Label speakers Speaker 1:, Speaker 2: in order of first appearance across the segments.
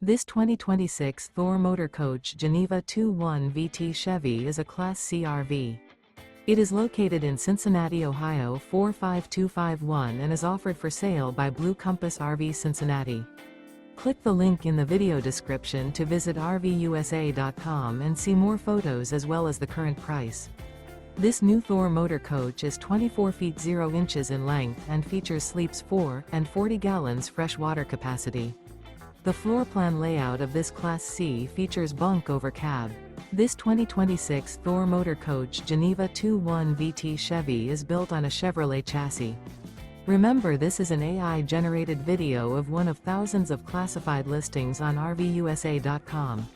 Speaker 1: This 2026 Thor Motor Coach Geneva 2.1 VT Chevy is a Class C RV. It is located in Cincinnati, Ohio 45251 and is offered for sale by Blue Compass RV Cincinnati. Click the link in the video description to visit RVUSA.com and see more photos as well as the current price. This new Thor Motor Coach is 24 feet 0 inches in length and features sleeps 4 and 40 gallons fresh water capacity. The floor plan layout of this Class C features bunk over cab. This 2026 Thor Motor Coach Geneva 2.1 VT Chevy is built on a Chevrolet chassis. Remember, this is an AI-generated video of one of thousands of classified listings on RVUSA.com.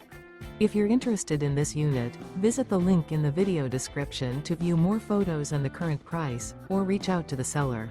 Speaker 1: If you're interested in this unit, visit the link in the video description to view more photos and the current price, or reach out to the seller.